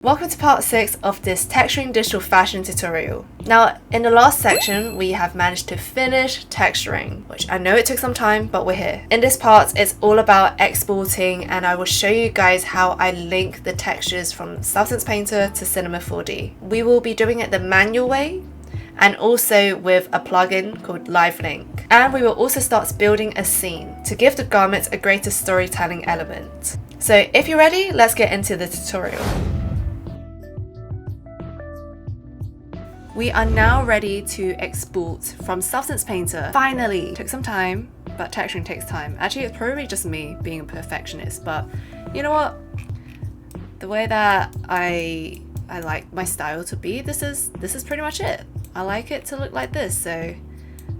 Welcome to part 6 of this texturing digital fashion tutorial. Now, in the last section, we have managed to finish texturing, which I know it took some time, but we're here. In this part, it's all about exporting, and I will show you guys how I link the textures from Substance Painter to Cinema 4D. We will be doing it the manual way, and also with a plugin called Live Link. And we will also start building a scene to give the garments a greater storytelling element. So if you're ready, let's get into the tutorial. We are now ready to export from Substance Painter. Finally! Took some time, but texturing takes time. Actually, it's probably just me being a perfectionist, but you know what? The way that I like my style to be, this is pretty much it. I like it to look like this, so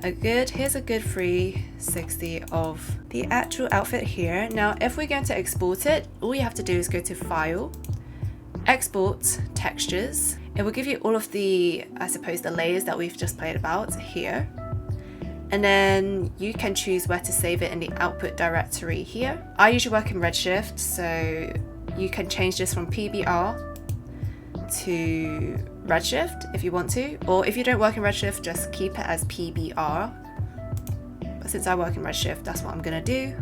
here's a good 360 of the actual outfit here. Now, if we're going to export it, all you have to do is go to File, Export Textures. It will give you all of the, I suppose, the layers that we've just played about here. And then you can choose where to save it in the output directory here. I usually work in Redshift, so you can change this from PBR to Redshift if you want to. Or if you don't work in Redshift, just keep it as PBR. But since I work in Redshift, that's what I'm gonna do.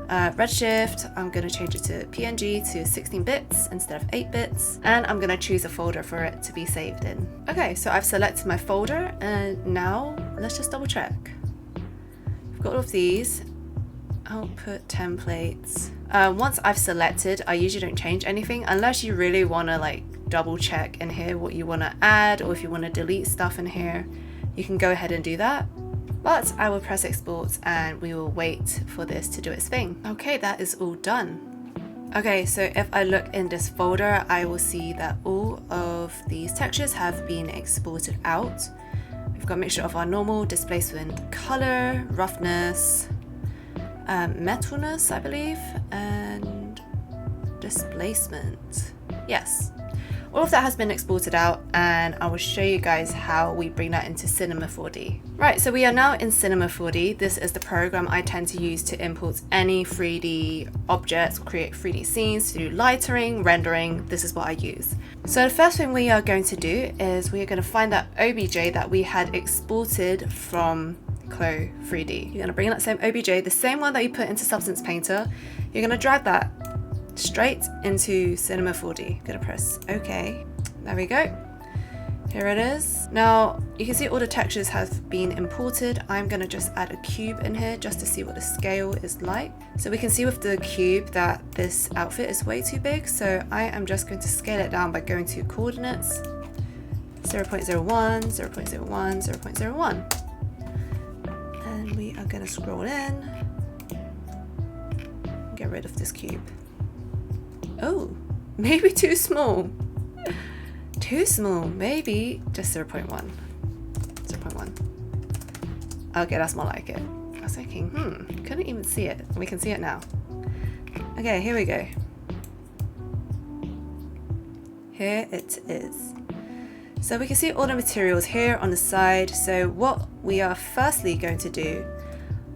Redshift, I'm going to change it to PNG to 16 bits instead of 8 bits, and I'm going to choose a folder for it to be saved in. Okay, so I've selected my folder, and now let's just double check. I've got all of these output templates. Once I've selected, I usually don't change anything unless you really want to like double check in here what you want to add, or if you want to delete stuff in here, you can go ahead and do that. But I will press export and we will wait for this to do its thing. Okay, that is all done. Okay, so if I look in this folder, I will see that all of these textures have been exported out. We've got a mixture of our normal displacement, color, roughness, metalness, I believe, and displacement. Yes. All of that has been exported out, and I will show you guys how we bring that into Cinema 4D. Right, so we are now in Cinema 4D. This is the program I tend to use to import any 3D objects, create 3D scenes, to do lightering, rendering. This is what I use. So the first thing we are going to do is we are going to find that OBJ that we had exported from Clo 3D. You're going to bring in that same OBJ, the same one that you put into Substance Painter. You're going to drag that straight into Cinema 4D. I'm gonna press OK. There we go. Here it is. Now you can see all the textures have been imported. I'm gonna just add a cube in here just to see what the scale is like. So we can see with the cube that this outfit is way too big. So I am just going to scale it down by going to coordinates 0.01, 0.01, 0.01. And we are gonna scroll in. Get rid of this cube. Oh, maybe too small. Too small, maybe just 0.1. 0.1. Okay, that's more like it. I was thinking, couldn't even see it. We can see it now. Okay, here we go. Here it is. So we can see all the materials here on the side. So what we are firstly going to do,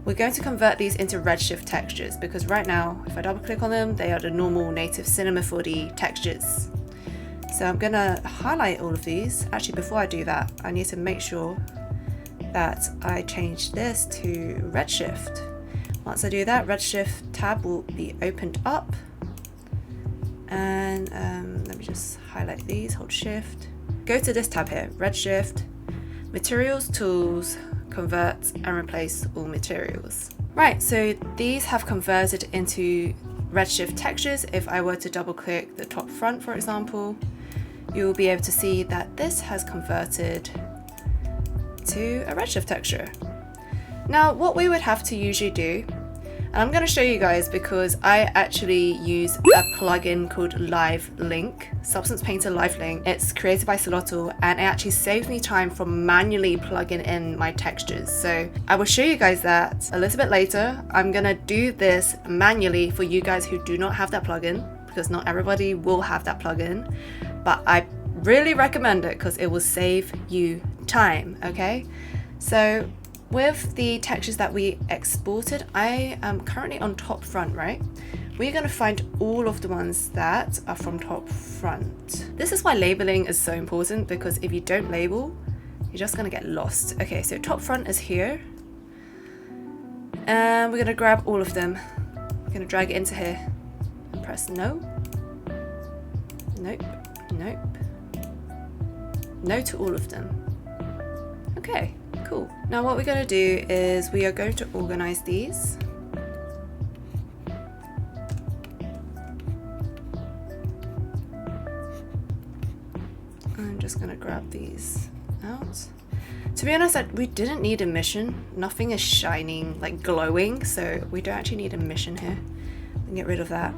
we're going to convert these into Redshift textures, because right now, if I double click on them, they are the normal native Cinema 4D textures. So I'm gonna highlight all of these. Actually, before I do that, I need to make sure that I change this to Redshift. Once I do that, Redshift tab will be opened up. And let me just highlight these, hold Shift. Go to this tab here, Redshift, Materials, Tools, Convert and replace all materials. Right, so these have converted into Redshift textures. If I were to double click the top front, for example, you will be able to see that this has converted to a Redshift texture. Now, what we would have to usually do, and I'm going to show you guys because I actually use a plugin called Live Link, Substance Painter Live Link. It's created by Solotl, and it actually saves me time from manually plugging in my textures. So I will show you guys that a little bit later. I'm going to do this manually for you guys who do not have that plugin, because not everybody will have that plugin, but I really recommend it because it will save you time, okay? So with the textures that we exported, I am currently on top front, right? We're going to find all of the ones that are from top front. This is why labeling is so important, because if you don't label, you're just going to get lost. Okay, so top front is here. And we're going to grab all of them. We're going to drag it into here and press no. Nope, nope. No to all of them. Okay, cool. Now what we're going to do is we are going to organize these. I'm just going to grab these out. To be honest, we didn't need emission. Nothing is shining, like glowing, so we don't actually need emission here. We can get rid of that.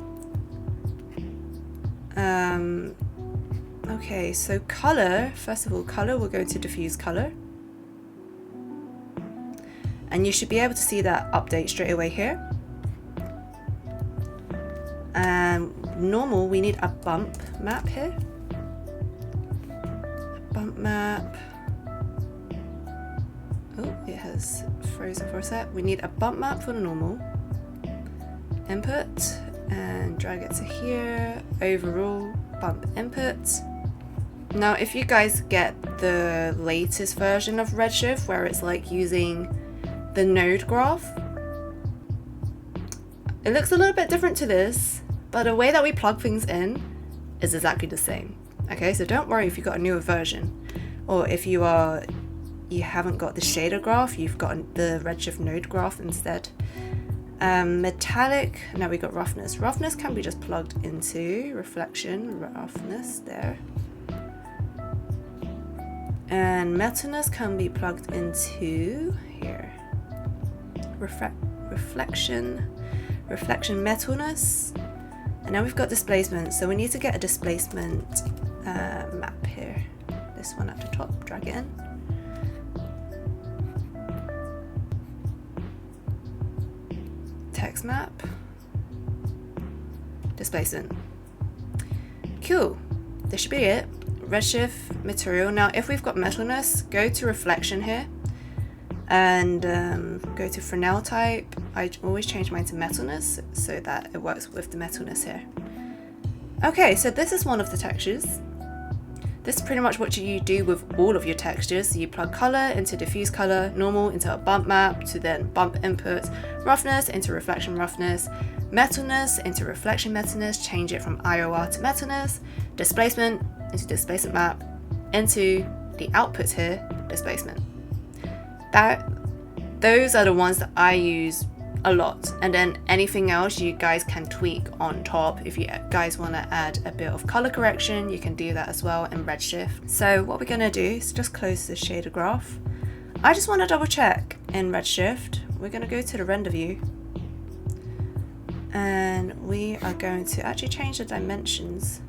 Okay, so color, first of all, color, we'll go to diffuse color. And you should be able to see that update straight away here. And normal, we need a bump map here. A bump map. Oh, it has frozen for a sec. We need a bump map for the normal. Input, and drag it to here. Overall, bump input. Now, if you guys get the latest version of Redshift, where it's like using the node graph, it looks a little bit different to this, but the way that we plug things in is exactly the same. Okay, so don't worry if you got a newer version, or if you haven't got the shader graph, you've got the Redshift node graph instead. Metallic, now we got roughness. Roughness can be just plugged into reflection, roughness there. And metalness can be plugged into here. Reflection metalness. And now we've got displacement, so we need to get a displacement map here. This one at the top, drag it in. Text map, displacement. Cool, this should be it. Redshift material. Now if we've got metalness, go to reflection here and go to Fresnel type. I always change mine to metalness so that it works with the metalness here. Okay, so this is one of the textures. This is pretty much what you do with all of your textures. So you plug color into diffuse color, normal into a bump map, to then bump input, roughness into reflection roughness, metalness into reflection metalness, change it from IOR to metalness, displacement into displacement map, into the output here, displacement. Those are the ones that I use a lot, and then anything else you guys can tweak on top. If you guys want to add a bit of color correction, you can do that as well in Redshift. So what we're going to do is just close the shader graph. I just want to double check in Redshift. We're going to go to the render view, and we are going to actually change the dimensions.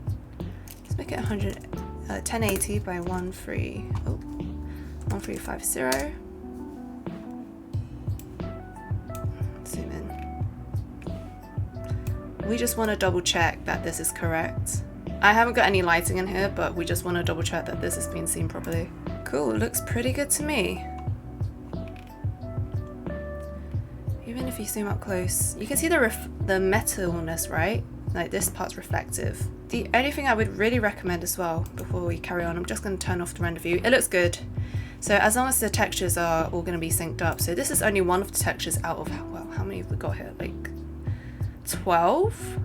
Let's make it 1080 by 1350. Zoom in. We just want to double check that this is correct. I haven't got any lighting in here, but we just want to double check that this is being seen properly. Cool, looks pretty good to me. Even if you zoom up close, you can see the metalness, right? Like this part's reflective. The only thing I would really recommend as well, before we carry on, I'm just going to turn off the render view. It looks good. So as long as the textures are all going to be synced up. So this is only one of the textures out of, well, how many have we got here? Like 12?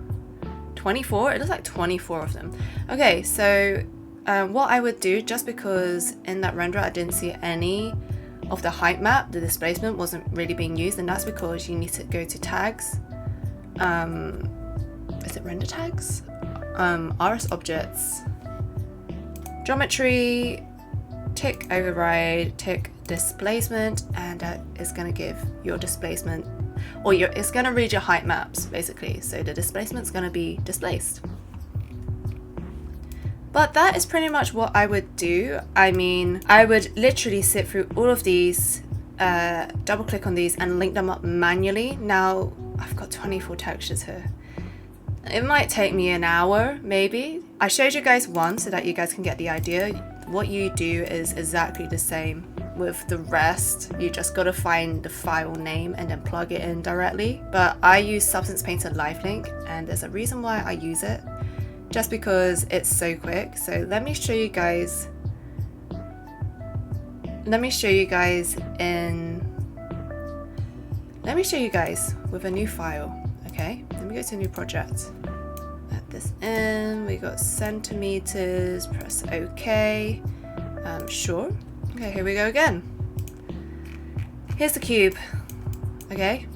24? It looks like 24 of them. Okay, so what I would do, just because in that renderer I didn't see any of the height map, the displacement wasn't really being used, and that's because you need to go to tags. Is it render tags? RS objects, geometry, tick override, tick displacement, and that is going to give your displacement, or it's going to read your height maps basically. So the displacement's going to be displaced. But that is pretty much what I would do. I mean, I would literally sit through all of these, double click on these and link them up manually. Now I've got 24 textures here. It might take me an hour, maybe. I showed you guys one so that you guys can get the idea. What you do is exactly the same with the rest, you just gotta find the file name and then plug it in directly. But I use Substance Painter Lifelink, and there's a reason why I use it, just because it's so quick. So let me show you guys with a new file. Okay, let me go to a new project. Add this in. We got centimeters. Press OK. Sure. Okay, here we go again. Here's the cube. Okay,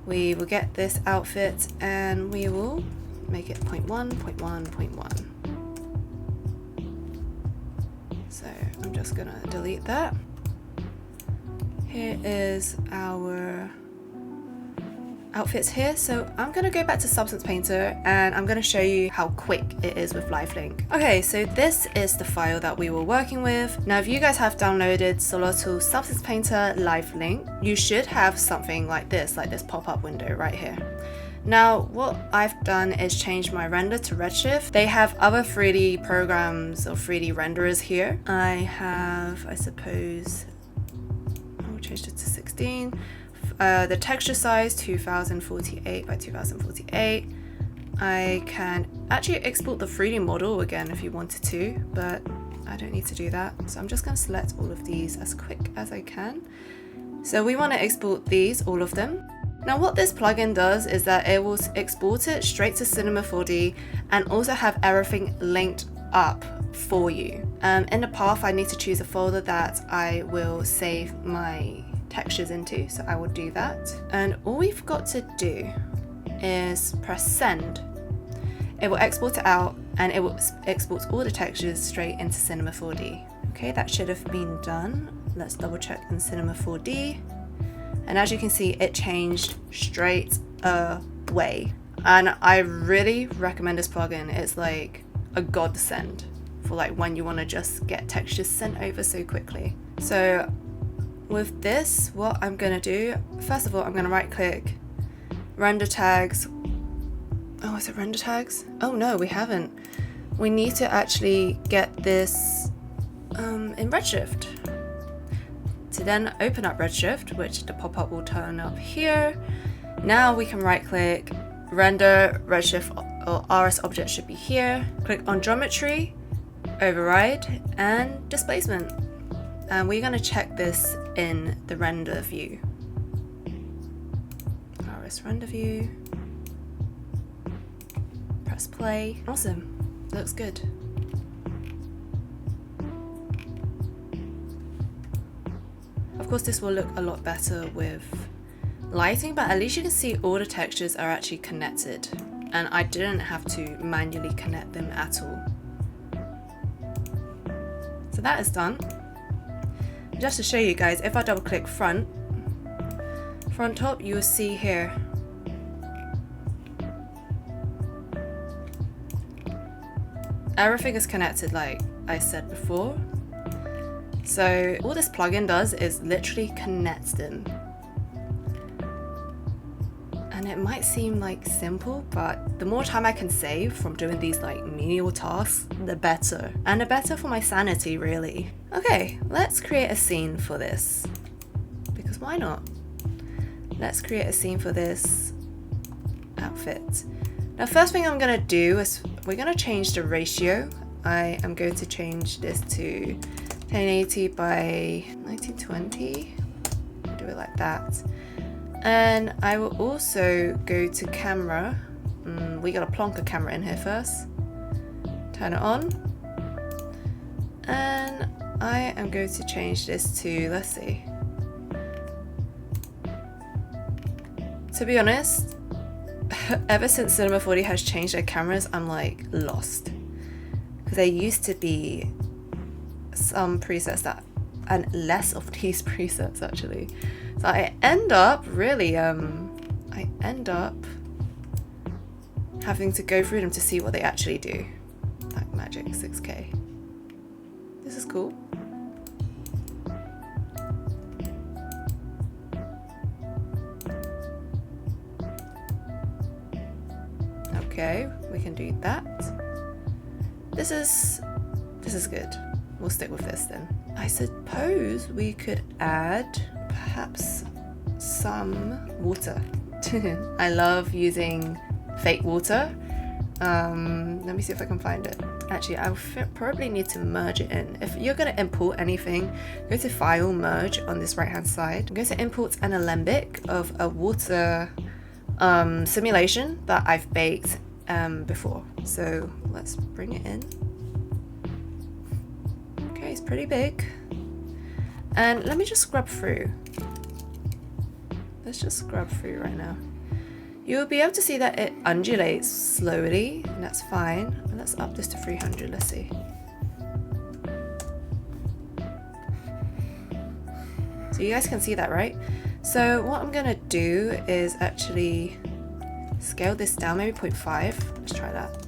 we will get this outfit and we will make it 0.1, 0.1, 0.1. So I'm just gonna delete that. Here is our outfits here. So I'm gonna go back to Substance Painter and I'm gonna show you how quick it is with Lifelink. Okay, so this is the file that we were working with. Now, if you guys have downloaded Solotl Substance Painter Lifelink, you should have something like this pop-up window right here. Now, what I've done is change my render to Redshift. They have other 3D programs or 3D renderers here. I have, I suppose, I'll change it to 16. The texture size 2048 by 2048. I can actually export the 3D model again if you wanted to, but I don't need to do that. So I'm just going to select all of these as quick as I can. So we want to export these, all of them. Now what this plugin does is that it will export it straight to Cinema 4D and also have everything linked up for you. In the path, I need to choose a folder that I will save my textures into, so I will do that. And all we've got to do is press send. It will export it out and it will export all the textures straight into Cinema 4D. Okay, that should have been done. Let's double check in Cinema 4D. And as you can see, it changed straight away. And I really recommend this plugin. It's like a godsend for like when you want to just get textures sent over so quickly. So with this, what I'm gonna do, first of all, I'm gonna right click, render tags. Oh, is it render tags? Oh no, we haven't. We need to actually get this in Redshift. To then open up Redshift, which the pop-up will turn up here. Now we can right click, render Redshift or RS object should be here. Click on geometry, override, and displacement. And we're going to check this in the render view. RS render view. Press play. Awesome. Looks good. Of course, this will look a lot better with lighting, but at least you can see all the textures are actually connected. And I didn't have to manually connect them at all. So that is done. Just to show you guys, if I double click front top, you will see here everything is connected like I said before. So all this plugin does is literally connects them. And it might seem like simple, but the more time I can save from doing these like menial tasks, the better. And the better for my sanity, really. Okay, let's create a scene for this. Because why not? Let's create a scene for this outfit. Now, first thing I'm gonna do is we're gonna change the ratio. I am going to change this to 1080 by 1920. Do it like that. And I will also go to camera. We gotta plonk a camera in here first. Turn it on. And I am going to change this to, let's see. To be honest, ever since Cinema 4D has changed their cameras, I'm like lost. Because there used to be some presets that, and less of these presets actually. So I end up really, having to go through them to see what they actually do. Like Magic 6K. This is cool. Okay, we can do that. This is good. We'll stick with this then. I suppose we could add perhaps some water. I love using fake water. Let me see if I can find it. Actually, I'll probably need to merge it in. If you're going to import anything, go to File, Merge on this right hand side. Go to import an alembic of a water simulation that I've baked before. So let's bring it in. Okay, it's pretty big. And let me just scrub through. Let's just scrub through right now. You'll be able to see that it undulates slowly, and that's fine. And let's up this to 300, let's see. So you guys can see that, right? So what I'm gonna do is actually scale this down, maybe 0.5. Let's try that.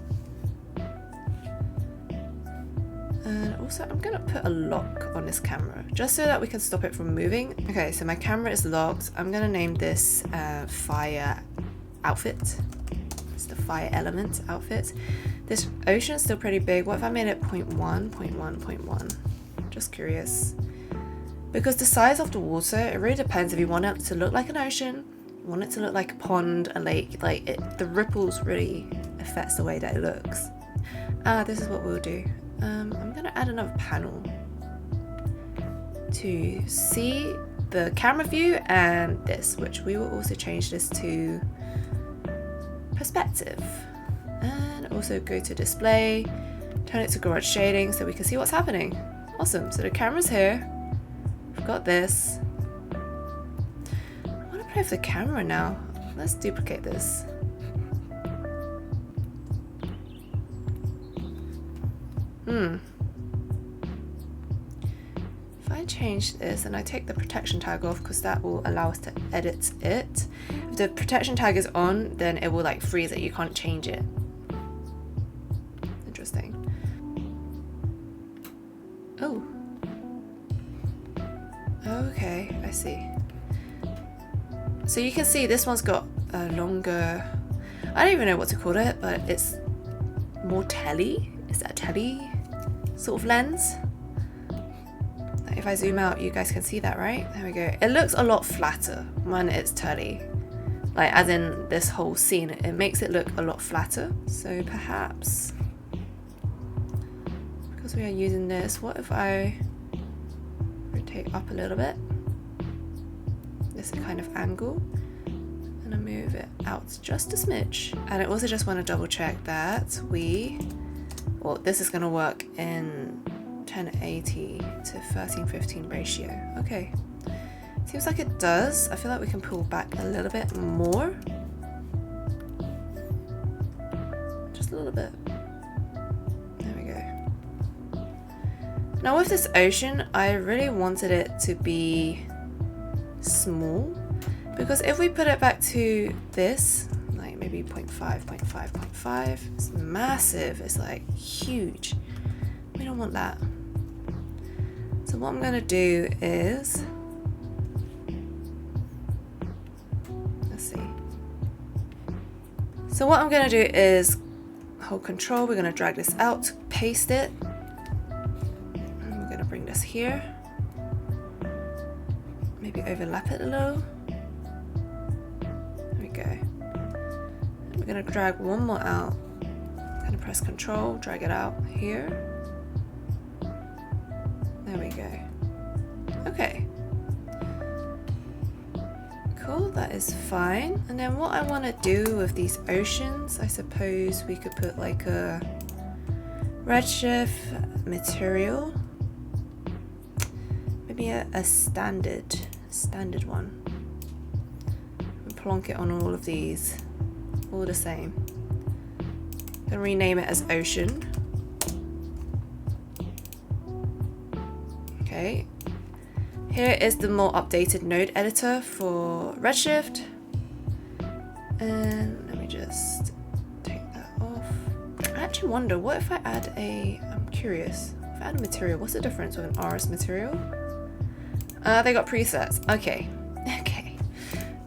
And also I'm gonna put a lock on this camera, just so that we can stop it from moving. Okay, so my camera is locked. I'm gonna name this fire outfit. It's the fire element outfit. This ocean is still pretty big. What if I made it 0.1, 0.1, 0.1? Just curious. Because the size of the water, it really depends if you want it to look like an ocean, you want it to look like a pond, a lake, like the ripples really affects the way that it looks. This is what we'll do. I'm gonna add another panel to see the camera view and this, which we will also change this to perspective, and also go to display, turn it to garage shading so we can see what's happening. Awesome. So the camera's here. We've got this. I want to play with the camera now. Let's duplicate this. If I change this and I take the protection tag off, because that will allow us to edit it. If the protection tag is on, then it will like freeze it. You can't change it. Interesting. Oh. Okay, I see. So you can see this one's got a longer, I don't even know what to call it, but it's more telly. Is that a telly sort of lens? If I zoom out, you guys can see that, right? There we go. It looks a lot flatter when it's telly. Like, as in this whole scene, it makes it look a lot flatter. So perhaps, because we are using this, what if I rotate up a little bit? This kind of angle. And I move it out just a smidge. And I also just want to double check that well, this is going to work in 1080 to 1315 ratio. Okay, seems like it does. I feel like we can pull back a little bit more, just a little bit. There we go. Now with this ocean, I really wanted it to be small, because if we put it back to this, like maybe 0.5, 0.5, 0.5, it's massive. It's like huge. We don't want that. So what I'm going to do is, let's see. So what I'm going to do is hold control. We're going to drag this out, paste it. And we're going to bring this here. Maybe overlap it a little. There we go. We're going to drag one more out. I'm going to press control, drag it out here. There we go. Okay. Cool, that is fine. And then what I want to do with these oceans, I suppose we could put like a Redshift material. Maybe a standard one. And plonk it on all of these. All the same. I'm gonna rename it as ocean. Okay, here is the more updated node editor for Redshift, and let me just take that off. I actually wonder, what if I add I'm curious, if I add a material, what's the difference with an RS material? They got presets. Okay,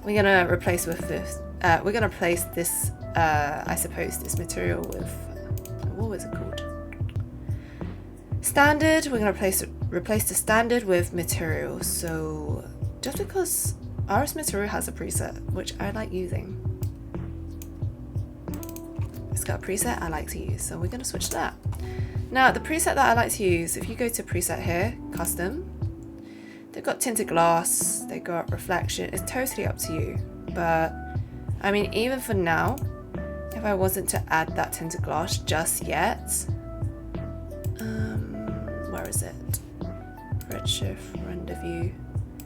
we're gonna replace with this. We're gonna replace this, I suppose, this material with, what was it called? Standard, we're going to replace the standard with material. So just because RS material has a preset, which I like using. It's got a preset I like to use, so we're going to switch to that. Now, the preset that I like to use, if you go to preset here, custom, they've got tinted glass, they've got reflection. It's totally up to you. But I mean, even for now, if I wasn't to add that tinted glass just yet, where is it? Redshift, render view.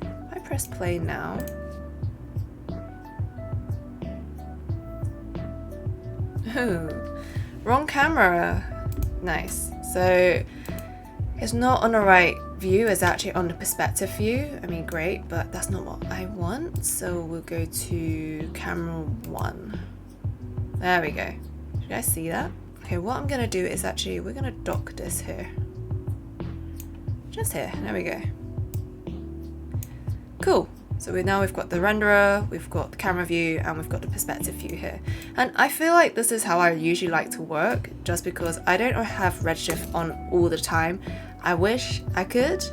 If I press play now, oh, wrong camera. Nice. So it's not on the right view, it's actually on the perspective view. I mean, great, but that's not what I want. So we'll go to camera 1. There we go. You guys see that? Okay, what I'm gonna do is actually, we're gonna dock this here. Just here, there we go. Cool. So we've got the renderer, we've got the camera view, and we've got the perspective view here. And I feel like this is how I usually like to work, just because I don't have Redshift on all the time. I wish I could,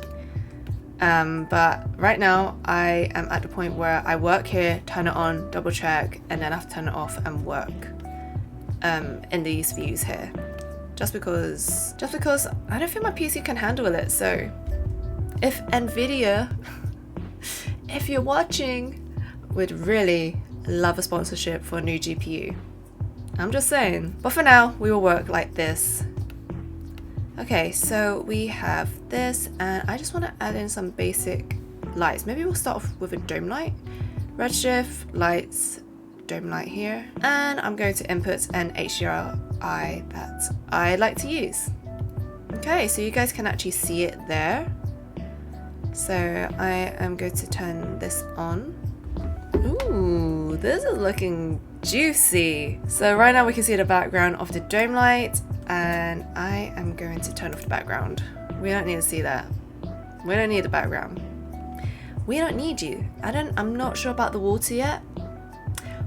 but right now I am at the point where I work here, turn it on, double check, and then I have to turn it off and work in these views here. Just because I don't feel my PC can handle it. So if Nvidia, if you're watching, would really love a sponsorship for a new GPU. I'm just saying. But for now, we will work like this. Okay, so we have this, and I just want to add in some basic lights. Maybe we'll start off with a dome light. Redshift, lights, dome light here. And I'm going to input an HDRI that I like to use. Okay, so you guys can actually see it there. So I am going to turn this on. Ooh, this is looking juicy. So right now we can see the background of the dome light, and I am going to turn off the background. We don't need to see that. We don't need the background. We don't need you. I'm not sure about the water yet.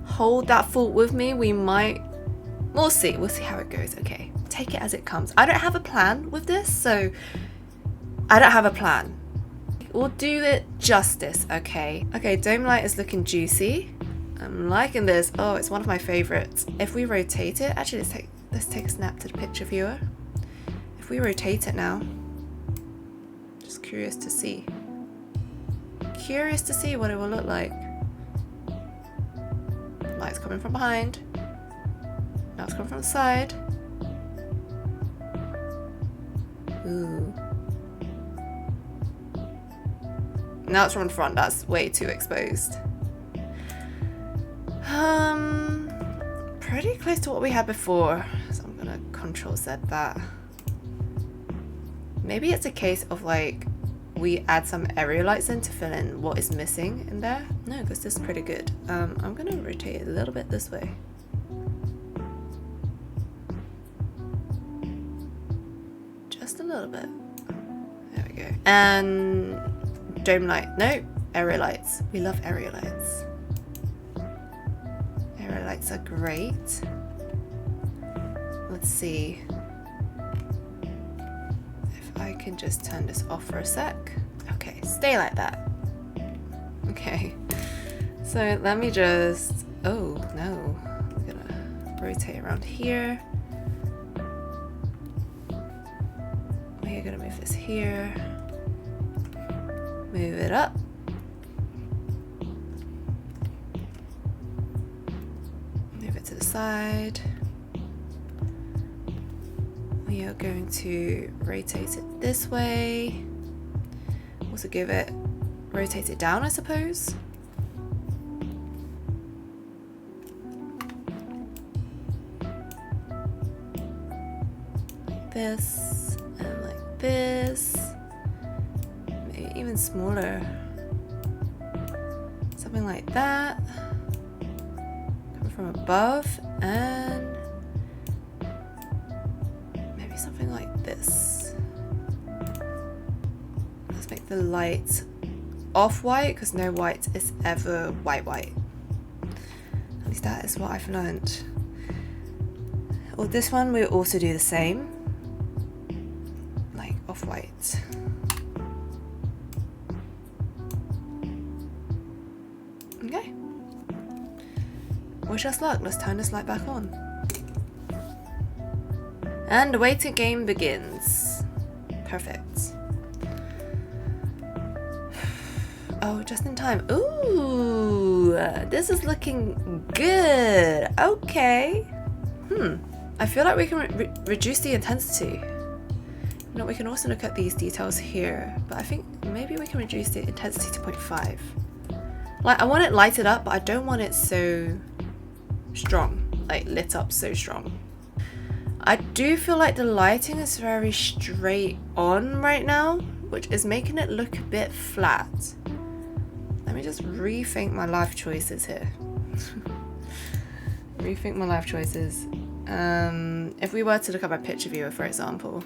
Hold that thought with me. We'll see how it goes. Okay, take it as it comes. I don't have a plan with this, so I don't have a plan. We'll do it justice, okay? Okay, dome light is looking juicy. I'm liking this. Oh, it's one of my favorites. If we rotate it, actually let's take a snap to the picture viewer. If we rotate it now, just curious to see what it will look like. Light's coming from behind. Now it's coming from the side. Ooh. Now it's from the front. That's way too exposed. Pretty close to what we had before. So I'm gonna Control Z that. Maybe it's a case of like we add some area lights in to fill in what is missing in there. No, because this is pretty good. I'm gonna rotate it a little bit this way. Just a little bit. There we go. And dome light. No, area lights. We love area lights. Area lights are great. Let's see if I can just turn this off for a sec. Okay, stay like that. Okay, so let me just, oh no, I'm gonna rotate around here. We're gonna move this here, move it up. Move it to the side. We are going to rotate it this way. Also rotate it down, I suppose. Like this, and like this. Maybe even smaller. Something like that. Coming from above, and maybe something like this. Let's make the light off-white, because no white is ever white. At least that is what I've learned. Well, this one we'll also do the same. Like off-white. Okay. Wish us luck. Let's turn this light back on. And the waiting game begins. Perfect. Oh, just in time. Ooh, this is looking good. Okay. I feel like we can reduce the intensity. You know, we can also look at these details here, but I think maybe we can reduce the intensity to 0.5. Like, I want it lighted up, but I don't want it so strong, like lit up so strong. I do feel like the lighting is very straight on right now, which is making it look a bit flat. Let me just rethink my life choices here. Rethink my life choices. If we were to look at my picture viewer, for example,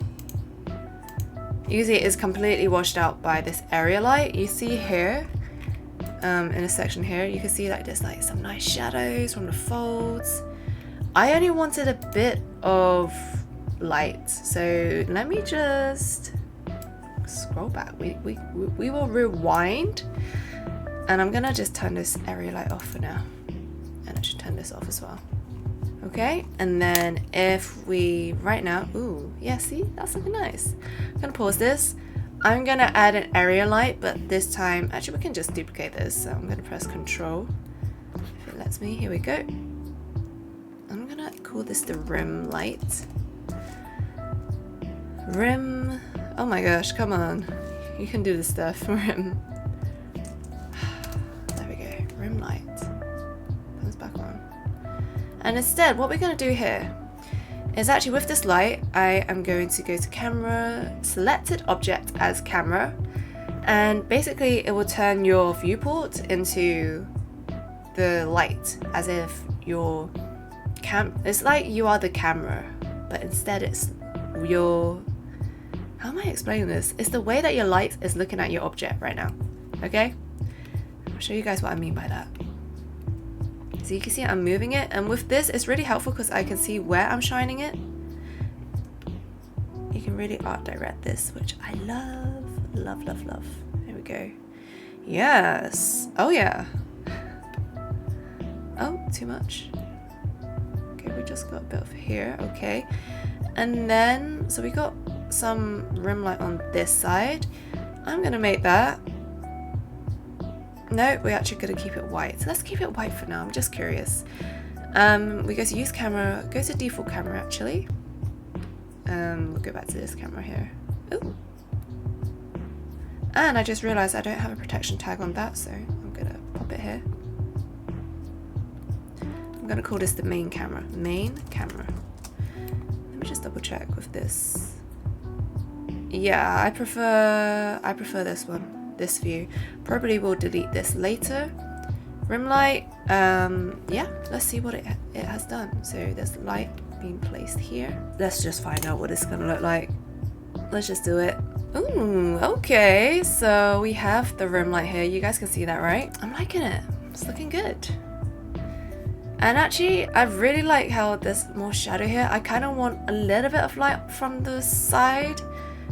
you see it is completely washed out by this area light. You see here, in a section here, you can see like there's like some nice shadows from the folds. I only wanted a bit of light, so let me just scroll back. We will rewind, and I'm gonna just turn this area light off for now, and I should turn this off as well. Okay, and then if we right now, ooh, yeah, see, that's looking nice. I'm gonna pause this. I'm gonna add an area light, but this time, actually we can just duplicate this. So I'm gonna press Control, if it lets me. Here we go. I'm gonna call this the rim light. Rim, oh my gosh, come on. You can do this stuff, rim. There we go, rim light. Put this back on. And instead, what we're gonna do here is actually with this light, I am going to go to camera, selected object as camera, and basically it will turn your viewport into the light, as if your it's like you are the camera, but instead it's your, how am I explaining this? It's the way that your light is looking at your object right now, okay? I'll show you guys what I mean by that. So you can see I'm moving it, and with this it's really helpful because I can see where I'm shining it. You can really art direct this, which I love, love, love, love. There we go. Yes. Oh yeah. Oh, too much. Okay, we just got a bit of here. Okay. And then, so we got some rim light on this side. I'm gonna make that. No, we're actually going to keep it white. So let's keep it white for now. I'm just curious. We go to use camera, go to default camera actually. We'll go back to this camera here. Ooh. And I just realized I don't have a protection tag on that, so I'm going to pop it here. I'm going to call this the main camera. Main camera. Let me just double check with this. Yeah, I prefer this one. This view. Probably will delete this later. Rim light, yeah, let's see what it has done. So there's light being placed here. Let's just find out what it's gonna look like. Let's just do it. Ooh, okay, so we have the rim light here. You guys can see that, right? I'm liking it. It's looking good. And actually, I really like how there's more shadow here. I kind of want a little bit of light from the side,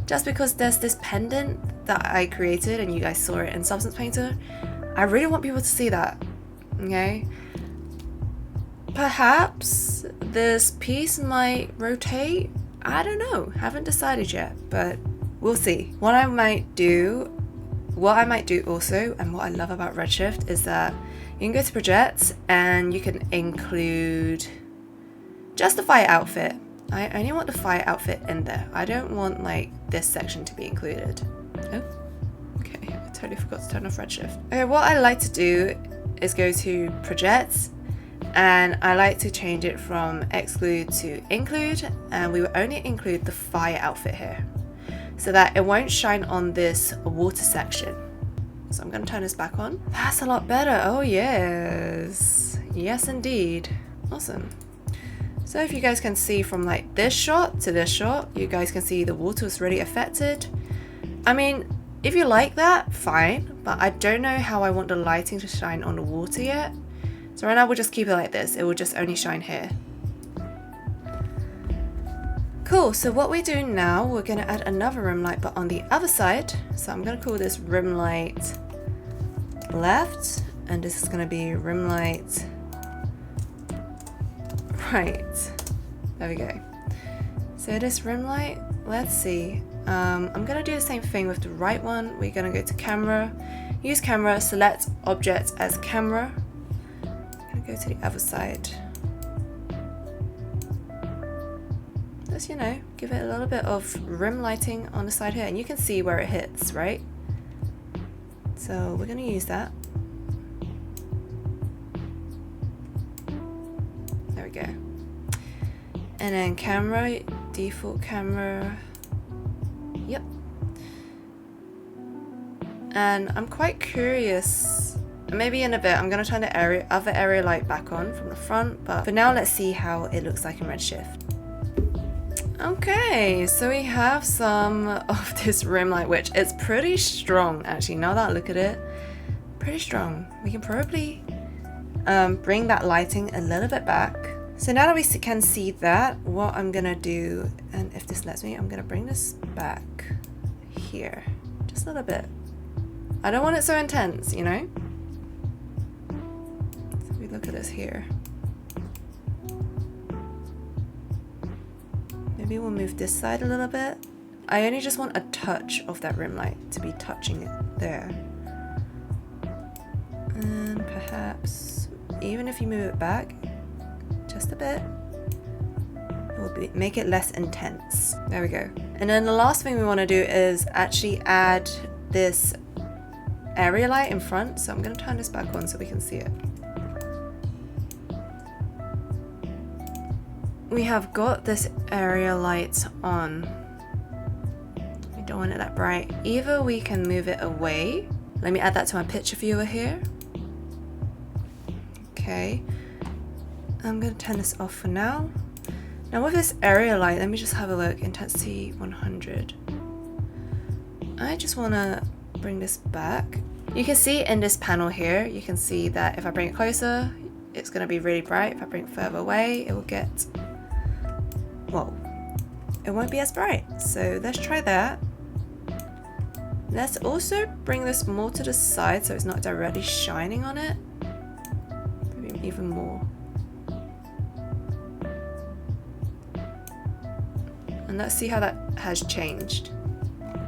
just because there's this pendant that I created and you guys saw it in Substance Painter. I really want people to see that, okay? Perhaps this piece might rotate. I don't know, haven't decided yet, but we'll see. What I might do also, and what I love about Redshift, is that you can go to project and you can include just the fire outfit. I only want the fire outfit in there. I don't want like this section to be included. Oh, okay, I totally forgot to turn off Redshift. Okay, what I like to do is go to project, and I like to change it from exclude to include, and we will only include the fire outfit here, so that it won't shine on this water section. So I'm going to turn this back on. That's a lot better. Oh yes, yes indeed. Awesome. So if you guys can see from like this shot to this shot, you guys can see the water was really affected. I mean, if you like that, fine, but I don't know how I want the lighting to shine on the water yet. So right now we'll just keep it like this. It will just only shine here. Cool, so what we do now, we're gonna add another rim light, but on the other side. So I'm gonna call this rim light left, and this is gonna be rim light right. There we go. So this rim light, let's see. I'm gonna do the same thing with the right one. We're gonna go to camera, use camera, select object as camera. I'm gonna go to the other side. Let's, you know, give it a little bit of rim lighting on the side here, and you can see where it hits, right? So we're gonna use that. There we go. And then camera, default camera. Yep. And I'm quite curious, maybe in a bit I'm gonna turn the other area light back on from the front, but for now let's see how it looks like in Redshift. Okay, so we have some of this rim light, which is pretty strong actually. Now that I look at it, pretty strong. We can probably bring that lighting a little bit back. So now that we can see that, what I'm gonna do, and if this lets me, I'm gonna bring this back here, just a little bit. I don't want it so intense, you know? So we look at this here. Maybe we'll move this side a little bit. I only just want a touch of that rim light to be touching it there. And perhaps, even if you move it back, just a bit, it will make it less intense. There we go. And then the last thing we want to do is actually add this area light in front. So I'm going to turn this back on so we can see it. We have got this area light on. We don't want it that bright. Either we can move it away. Let me add that to my picture viewer here. Okay. I'm going to turn this off for now. Now with this area light, let me just have a look. Intensity 100. I just want to bring this back. You can see in this panel here, you can see that if I bring it closer, it's going to be really bright. If I bring it further away, it will get, well, it won't be as bright. So let's try that. Let's also bring this more to the side so it's not directly shining on it. Maybe even more. And let's see how that has changed.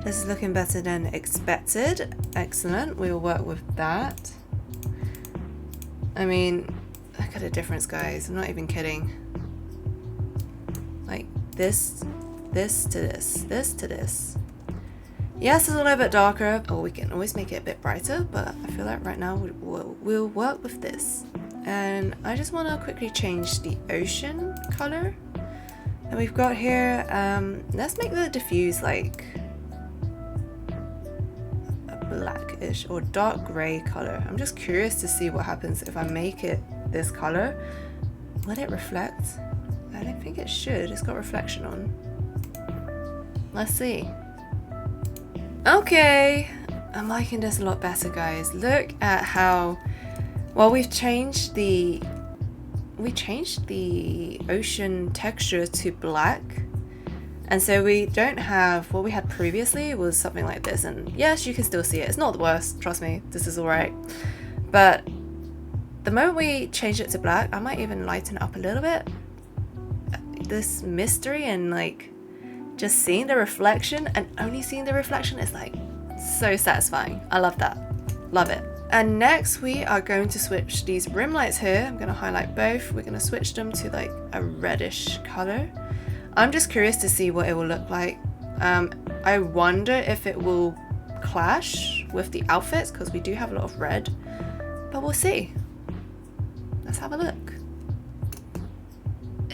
This is looking better than expected. Excellent, we will work with that. I mean, look at the difference, guys. I'm not even kidding. Like this to this, this to this. Yes, it's a little bit darker, or we can always make it a bit brighter, but I feel like right now we'll work with this. And I just want to quickly change the ocean color. And we've got here, let's make the diffuse like a blackish or dark gray color. I'm just curious to see what happens if I make it this color. Will it reflect? I don't think it should. It's got reflection on. Let's see. Okay, I'm liking this a lot better, guys. Look at how, well, we changed the ocean texture to black, and so we don't have what we had previously was something like this. And yes, you can still see it. It's not the worst, trust me, this is all right. But the moment we change it to black, I might even lighten it up a little bit. This mystery and like just seeing the reflection, and only seeing the reflection is like so satisfying. I love that, love it. And next we are going to switch these rim lights here. I'm going to highlight both. We're going to switch them to like a reddish color. I'm just curious to see what it will look like. I wonder if it will clash with the outfits because we do have a lot of red, but we'll see. Let's have a look.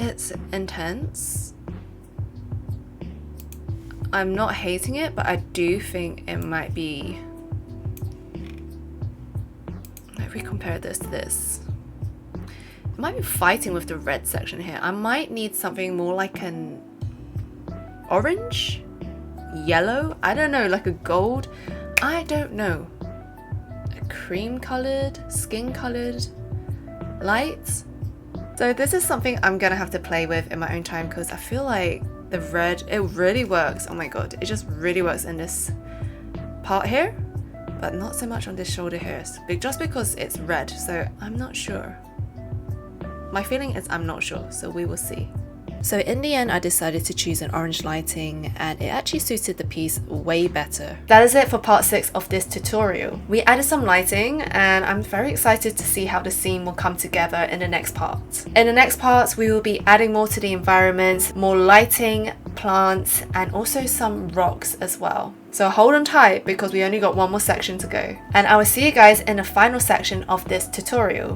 It's intense. I'm not hating it, but I do think it might be, if we compare this to this, it might be fighting with the red section here. I might need something more like an orange, yellow, I don't know, like a gold, I don't know, a cream colored, skin colored light. So this is something I'm gonna have to play with in my own time because I feel like the red, it really works. Oh my god, it just really works in this part here, but not so much on this shoulder here, just because it's red. So I'm not sure. My feeling is I'm not sure, so we will see. So in the end, I decided to choose an orange lighting, and it actually suited the piece way better. That is it for part 6 of this tutorial. We added some lighting, and I'm very excited to see how the scene will come together in the next part. In the next part, we will be adding more to the environment, more lighting, plants, and also some rocks as well. So hold on tight because we only got one more section to go. And I will see you guys in the final section of this tutorial.